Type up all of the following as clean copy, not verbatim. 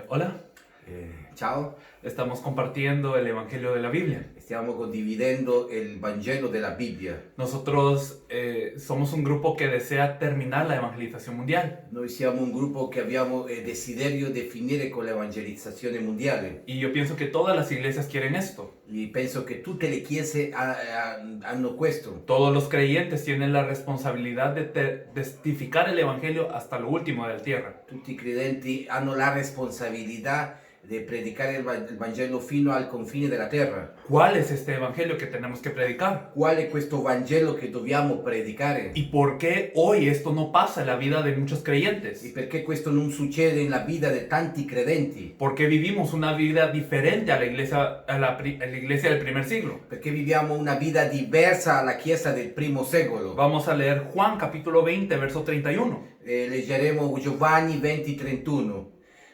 Hola, Ciao, estamos compartiendo el Evangelio de la Biblia. stiamo condividendo il Vangelo della Bibbia. Nosotros somos un grupo que desea terminar la evangelización mundial. Noi siamo un gruppo che abbiamo desiderio di finire con l'evangelizzazione mondiale. Y yo pienso que todas las iglesias quieren esto. E penso che tutte le chiese hanno questo. Todos los creyentes tienen la responsabilidad de testificar el Evangelio hasta lo último de la tierra. Tutti i credenti hanno la responsabilità di predicare il Vangelo fino al confine della terra. ¿Cuál es este Evangelio que tenemos que predicar? Qual è questo Vangelo che dobbiamo predicare? ¿Y por qué hoy esto no pasa en la vida de muchos E creyentes? perché questo non succede nella vita di tanti credenti? Porque vivimos una vida diferente a la iglesia, a la iglesia del primer siglo. Perché viviamo una vita diversa alla Chiesa del primo secolo. Vamos a leer Juan capítulo 20, verso 31. Leggeremo Giovanni 20:31.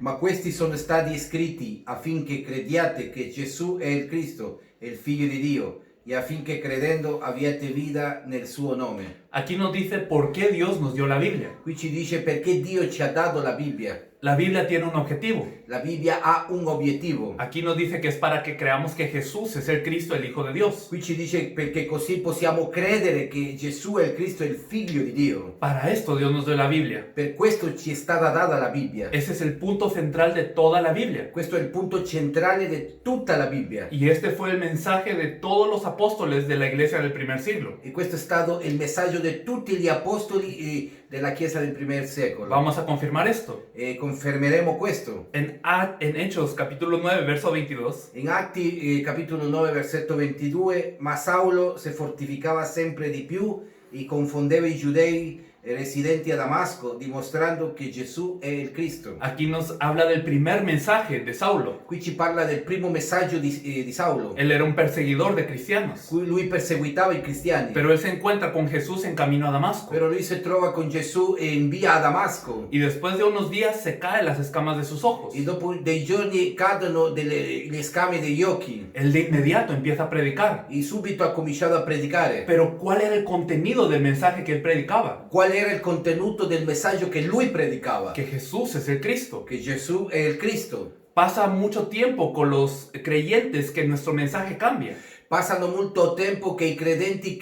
Ma questi sono stati scritti affinché crediate che Gesù è il Cristo, il Figlio di Dio, e affinché credendo abbiate vita nel suo nome. Aquí nos dice por qué Dios nos dio la Biblia. Qui ci dice perché Dio ci ha dato la Bibbia. La Biblia tiene un objetivo. La Bibbia ha un obiettivo. Aquí nos dice que es para que creamos que Jesús es el Cristo, el Hijo de Dios. Qui ci dice perché così possiamo credere che Gesù è il Cristo, il Figlio di Dio. Para esto Dios nos dio la Biblia. Per questo ci è stata data la Bibbia. Ese es el punto central de toda la Biblia. Questo è il punto centrale di tutta la Bibbia. Y este fue el mensaje de todos los apóstoles de la iglesia del primer siglo. E questo è stato il messaggio di tutti gli apostoli della Chiesa del primo secolo. Vamos a confirmar esto. E confermeremo questo. En Hechos capítulo 9, verso 22. In Atti capitolo 9 versetto 22, ma Saulo si fortificava sempre di più e confondeva i giudei residenti a Damasco, dimostrando che Gesù è il Cristo. Aquí nos habla del primer mensaje de Saulo. Qui ci parla del primo messaggio di Saulo. Él era un perseguidor de cristianos. Cui lui perseguitava i cristiani. Pero él se encuentra con Jesús en camino a Damasco. Però lui si trova con Gesù in via a Damasco. Y después de unos días se caen las escamas de sus ojos. E dopo dei giorni cadono le scame degli occhi. Él de inmediato empieza a predicar. E subito ha cominciato a predicare. Pero ¿cuál era el contenido del mensaje que él predicaba? Qual era il contenuto del messaggio che lui predicava? Que Jesús es el Cristo. Che Gesù è il Cristo. Pasa mucho tiempo con los creyentes que nuestro mensaje cambia. Passano molto tempo che i credenti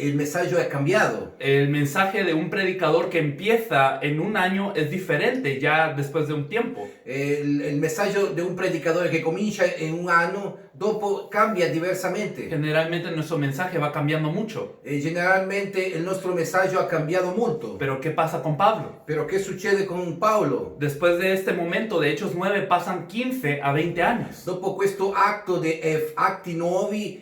il messaggio è cambiato. El mensaje de un predicador que empieza en un año es diferente ya después de un tiempo. Il messaggio di un predicatore che comincia in un anno, dopo cambia diversamente. Generalmente nuestro mensaje va cambiando mucho. E generalmente il nostro messaggio ha cambiato molto. Pero ¿qué pasa con Pablo? Però che succede con Paolo? Después de este momento de Hechos 9 pasan 15 a 20 años. Dopo questo atto di Atti 9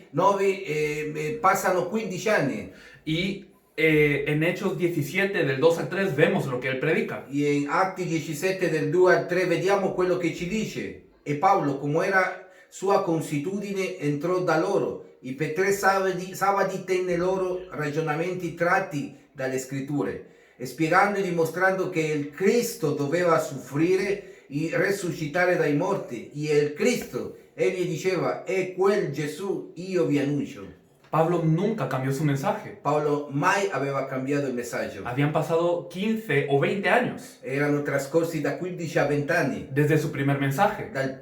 passano 15 anni. Y en Hechos 17 del 2 al 3 vemos lo que él predica. E in Atti 17 del 2 al 3 vediamo quello che ci dice. E Paolo, come era sua consuetudine, entrò da loro e per 3 sabati tenne loro ragionamenti tratti dalle scritture, e spiegando e dimostrando che il Cristo doveva soffrire e resuscitare dai morti, e il Cristo, egli diceva, è quel Gesù io vi annuncio. Pablo nunca cambió su mensaje. Paolo mai aveva cambiato il messaggio. Habían pasado 15 o 20 años Erano trascorsi da 15 a 20 anni desde su primer mensaje. dal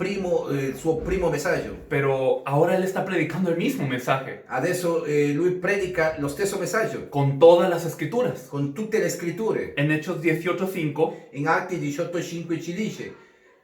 suo primo messaggio. Pero ahora él está predicando el mismo mensaje Adesso lui predica lo stesso messaggio con todas las escrituras. con tutte le scritture. En Hechos 18:5 In Atti 18:5 ci dice: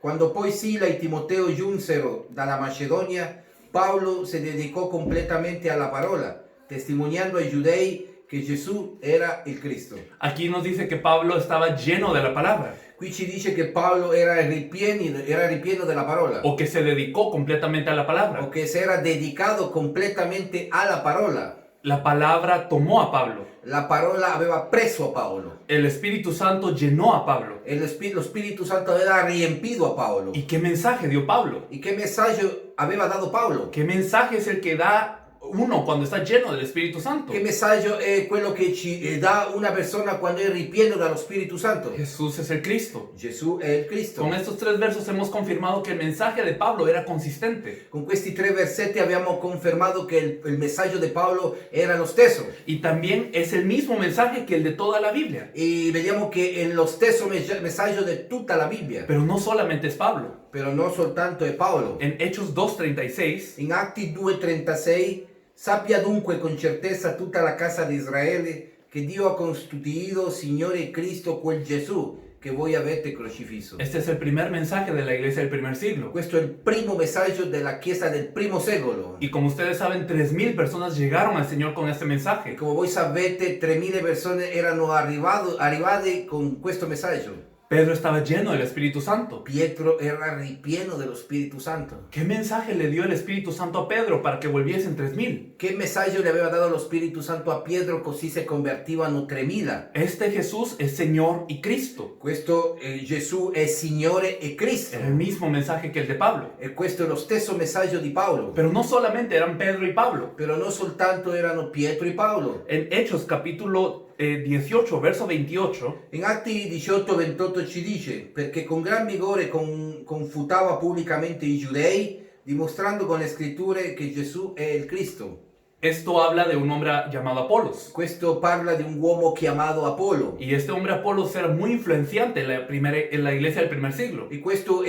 quando poi Sila e Timoteo giunsero dalla Macedonia, Paolo si dedicò completamente alla parola, testimoniando ai giudei che Gesù era il Cristo. aquí nos dice que Pablo estaba lleno de la palabra Qui ci dice che Paolo era ripieno della parola, o que se dedicó completamente a la o palabra. che si era dedicato completamente alla parola. La palabra tomó a Pablo. La parola aveva preso a Paolo El Espíritu Santo llenó a Pablo. e lo Spirito Santo aveva riempito a Paolo. ¿Y qué mensaje dio Pablo? E che messaggio aveva dato Paolo? ¿Qué mensaje es el que da uno cuando está lleno del Espíritu Santo? Che messaggio è quello che ci dà una persona quando è ripieno dallo Spirito Santo? Jesús es el Cristo. Gesù è il Cristo. Con estos 3 versos hemos confirmado que el mensaje de Pablo era consistente. Con questi 3 versetti abbiamo confermato che il messaggio di Paolo era lo stesso. Y también es el mismo mensaje que el de toda la Biblia. E vediamo che è lo stesso messaggio di tutta la Bibbia. Pero no solamente es Pablo. Però non soltanto è Paolo. En Hechos 2:36, In Atti 2:36, sappia dunque con certezza tutta la casa di Israele che Dio ha costituito Signore e Cristo quel Gesù che voi avete crocifisso. este es el primer mensaje de la iglesia del primer siglo. Questo è il primo messaggio della Chiesa del primo secolo. Y como ustedes saben, 3,000 personas llegaron al Señor con este E mensaje. come voi sapete, 3.000 persone erano arrivate con questo messaggio. Pedro estaba lleno del Espíritu Santo. Pietro era ripieno dello Spirito Santo. ¿Qué mensaje le dio el Espíritu Santo a Pedro para que volviesen 3,000? Che messaggio le aveva dato lo Spirito Santo a Pietro così si convertivano 3.000? Este Jesús es Señor y Cristo. Questo Gesù è Signore e Cristo. Era el mismo mensaje que el de Pablo. E questo è lo stesso messaggio di Paolo. Pero no solamente eran Pedro y Pablo. Però non soltanto erano Pietro e Paolo. En Hechos capítulo 18, verso 28, In Atti 18-28 ci dice, perché con gran vigore confutava pubblicamente i giudei, dimostrando con le scritture che Gesù è il Cristo. esto habla de un hombre llamado Apolos. Questo parla di un uomo chiamato Apollo. Y este hombre Apolos era muy influenciante en la iglesia del primer siglo. E questo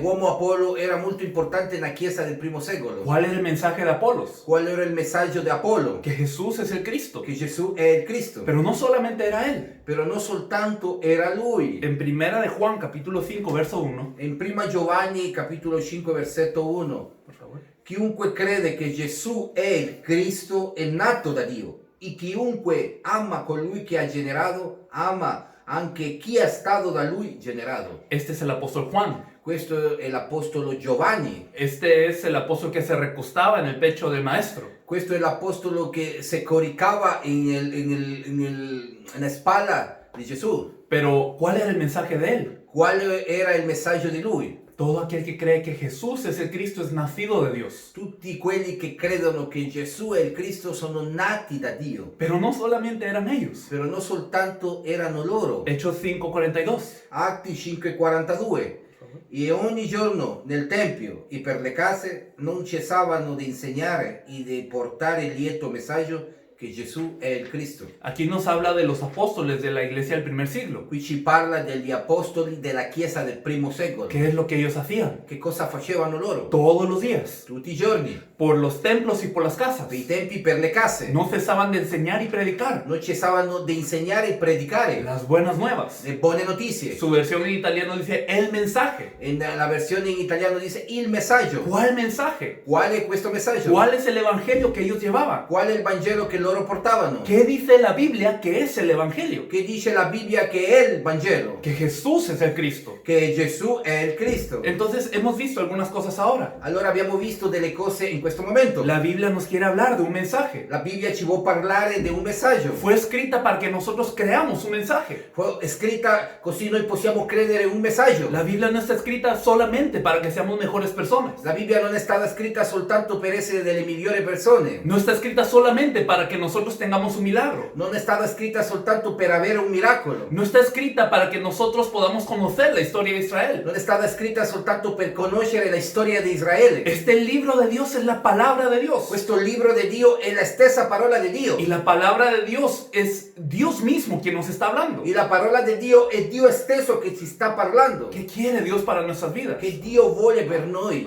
uomo Apollo era molto importante nella Chiesa del primo secolo. ¿Cuál era el mensaje de Apolos? Qual era il messaggio di Apollo? Que Jesús es el Cristo. Che Gesù è il Cristo. Pero no solamente era él. Però non soltanto era lui. En primera de Juan capítulo 5, verso 1. In prima Giovanni capitolo 5 versetto 1. Por favor. Chiunque crede che Gesù è il Cristo è nato da Dio. E chiunque ama colui che ha generato, ama anche chi è stato da lui generato. Este es el apóstol Juan. Questo è l'apostolo Giovanni. Este es el apóstol que se recostaba en el pecho del maestro. Questo è l'apostolo che si coricava nella spalla di Gesù. Pero, ¿cuál era el mensaje de él? Quale era il messaggio di lui? Todo aquel que cree que Jesús es el Cristo es nacido de Dios. Tutti quelli che credono che Gesù è il Cristo sono nati da Dio. Pero no solamente eran ellos. Però non soltanto erano loro. Hechos 5:42. Atti 5:42. E ogni giorno nel Tempio e per le case non cessavano di insegnare e di portare il lieto messaggio che Gesù è il Cristo. Aquí nos habla de los apóstoles de la iglesia del primer siglo. Qui ci parla degli apostoli della Chiesa del primo secolo. ¿Qué es lo que ellos hacían? Che cosa facevano loro? Todos los días, Tutti i giorni, por los templos y por las casas. per i tempi, per le case. No cesaban de enseñar y predicar Non cessavano di insegnare e predicare las buenas nuevas. le buone notizie. Su versión en italiano dice el mensaje. E la versione in italiano dice il messaggio. ¿Cuál mensaje? Qual è questo messaggio? ¿Cuál es el evangelio que ellos llevaban? Qual è il Vangelo che loro portavano? ¿Qué dice la Biblia que es el evangelio? Che dice la Bibbia che è il Vangelo? Que Jesús es el Cristo. Che Gesù è il Cristo. Entonces hemos visto algunas cosas ahora. Allora abbiamo visto delle cose in questo momento. La Biblia nos quiere hablar de un mensaje. La Bibbia ci vuole parlare di un messaggio. Fue escrita para que nosotros creamos un mensaje. Fu scritta così noi possiamo credere in un messaggio. La Biblia no está escrita solamente para que seamos mejores personas. La Bibbia non è stata scritta soltanto per essere delle migliori persone. No está escrita solamente para que nosotros tengamos un milagro. Non è stata scritta soltanto per avere un miracolo. No está escrita para que nosotros podamos conocer la historia de Israel. Non è stata scritta soltanto per conoscere la storia di Israele. Este libro de Dios es la palabra de Dios. Questo libro di Dio è la stessa parola di Dio. Y la palabra de Dios es Dios mismo quien nos está hablando. E la parola di Dio è Dio stesso che ci sta parlando. ¿Qué quiere Dios para nuestras vidas? Che Dio vuole per noi.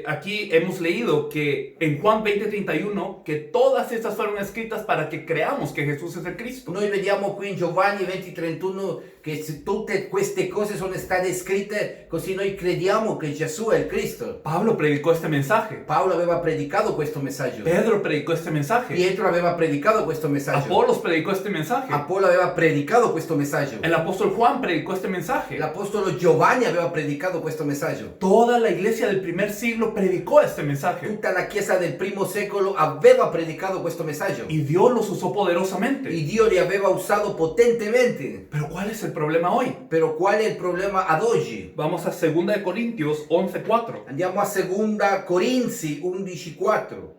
Aquí hemos leído que en Juan 20:31 que todas estas fueron escritas para que creamos que Jesús es el Cristo. Noi vediamo qui in Giovanni 20:31 che tutte queste cose sono state scritte così noi crediamo che Gesù è il Cristo. Pablo predicó este mensaje. Paolo aveva predicato questo messaggio. Pedro predicó este mensaje. Pietro aveva predicato questo messaggio. Apolos predicó este mensaje. Apollo aveva predicato questo messaggio. El apóstol Juan predicó este mensaje. L'apostolo Giovanni aveva predicato questo messaggio. Toda la iglesia del primer siglo predicó este mensaje. Tutta la Chiesa del primo secolo aveva predicato questo messaggio. Y Dios los usó poderosamente. E Dio li aveva usato potentemente. Pero ¿cuál es el problema hoy? Però qual è il problema ad oggi? Vamos a 2 Corintios 11:4. Andiamo a 2 Corinzi 11:4.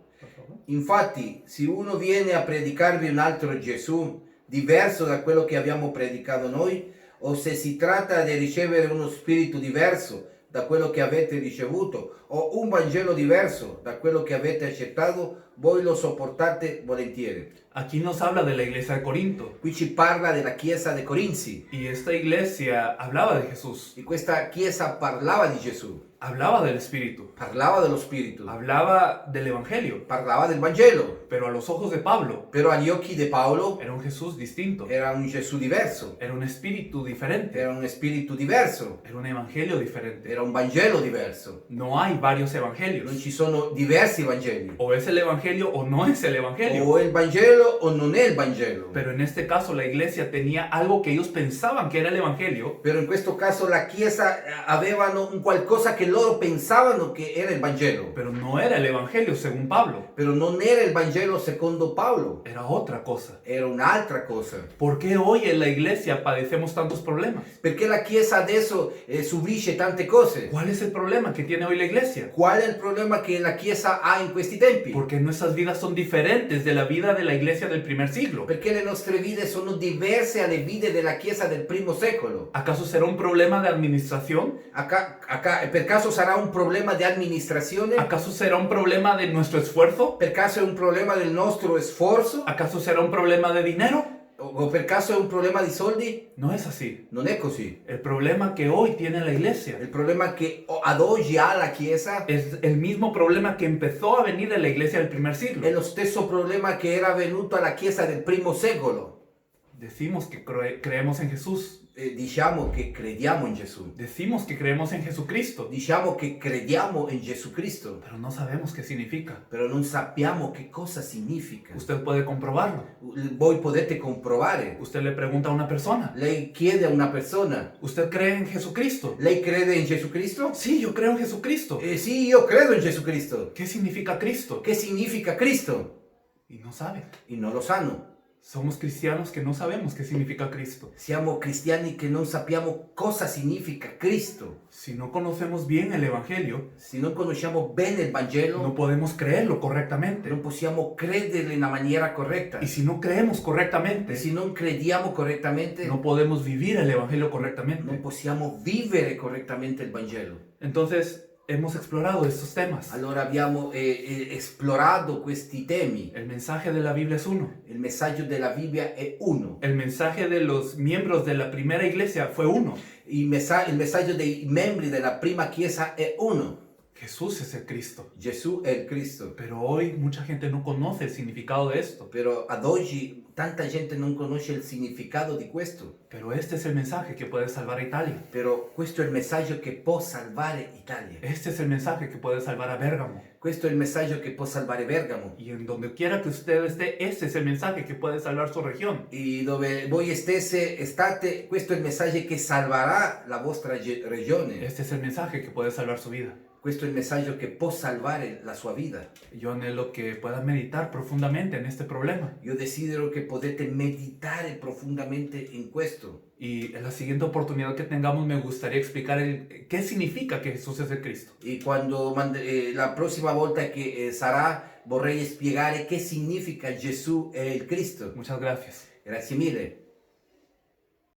Infatti, se uno viene a predicarvi un altro Gesù, diverso da quello che abbiamo predicato noi, o se si tratta di ricevere uno spirito diverso da quello che avete ricevuto, o un Vangelo diverso da quello che avete accettato, voi lo sopportate volentieri. Aquí nos habla de la iglesia de Corinto. Qui ci parla della Chiesa di Corinzi. Y esta iglesia hablaba de Jesús, E questa Chiesa parlava di Gesù, hablaba del Espíritu, parlava dello Spirito, hablaba del Evangelio. parlava del Vangelo. Pero a los ojos de Pablo Però agli occhi di Paolo era un Jesús distinto, era un Gesù diverso, era un espíritu diferente, era un spirito diverso, era un evangelio diferente. era un Vangelo diverso. No hay varios Non evangelios. ci sono diversi Vangeli. O es el evangelio o no es el evangelio. O è il Vangelo o non è il Vangelo. Pero en este caso la iglesia tenía algo que ellos pensaban que era el evangelio, Però in questo caso la Chiesa avevano un qualcosa che loro pensavano che era il Vangelo. pero no era el evangelio según Pablo, Però non era il Vangelo secondo Paolo, era otra cosa. era un'altra cosa. ¿Por qué hoy en la iglesia padecemos tantos problemas? Perché la Chiesa adesso subisce tante cose. ¿Cuál es el problema que tiene hoy la iglesia? Qual è il problema che la Chiesa ha in questi tempi? Porque nuestras vidas son diferentes de la vida de la iglesia del primer siglo. Perché le nostre vite sono diverse alle vite della Chiesa del primo secolo. ¿Acaso será un problema de administración? Per caso sarà un problema di amministrazione? ¿Acaso será un problema de nuestro esfuerzo? Per caso è un problema del nostro sforzo? ¿Acaso será un problema de dinero? O per caso è un problema di soldi? No es así. Non è così. El problema que hoy tiene la iglesia Il problema che ad oggi ha la Chiesa es el mismo problema que empezó a venir en la iglesia del primer è siglo. lo stesso problema che era venuto alla Chiesa del primo secolo. Decimos que creemos en Jesús. Diciamo che crediamo in Gesù. Decimos que creemos en Jesucristo. Diciamo che crediamo in Gesù Cristo. Pero no sabemos qué significa. Però non sappiamo che cosa significa. Usted puede comprobarlo. Voi potete comprovare. Usted le pregunta a una persona. Lei chiede a una persona: ¿Usted cree en Jesucristo? lei crede in Gesù Cristo? Sí, yo creo en Jesucristo. Sì, io credo in Gesù Cristo. ¿Qué significa Cristo? Che significa Cristo? Y no sabe. E non lo sanno. Somos cristianos que no sabemos qué significa Cristo. Siamo cristiani che non sappiamo cosa significa Cristo. Si no conocemos bien el Evangelio, Se non conosciamo bene il Vangelo, no podemos creerlo correctamente. non possiamo crederlo in una maniera corretta. Y si no creemos correctamente, E se non crediamo correttamente, no podemos vivir el Evangelio non correctamente. possiamo vivere correttamente il Vangelo. Entonces, hemos explorado estos temas. Allora abbiamo esplorato questi temi. El mensaje de la Biblia es uno. Il messaggio della Bibbia è uno. El mensaje de los miembros de la primera iglesia fue uno. Il messaggio dei membri della prima Chiesa è uno. Jesús es el Cristo. Gesù è il Cristo. Pero hoy mucha gente no conoce el significado de esto. Però ad oggi tanta gente non conosce il significato di questo. Pero este es el mensaje que puede salvar a Italia. Però questo è il messaggio che può salvare Italia. Este es el mensaje que puede salvar a Bérgamo. Questo è il messaggio che può salvare Bergamo. Y en donde quiera que usted esté, este es el mensaje que puede salvar su región. E dove voi stesse state, questo è il messaggio che salverà la vostra regione. Este es el mensaje que puede salvar su vida. Questo è il messaggio che può salvare la sua vita. Yo anhelo que puedan meditar profundamente en este problema. Io desidero che potete meditare profondamente in questo. Y en la siguiente oportunidad que tengamos me gustaría explicar qué significa que Jesús es el Cristo. E quando la prossima volta che sarà vorrei spiegare che significa Gesù è il Cristo. Muchas gracias. Grazie mille.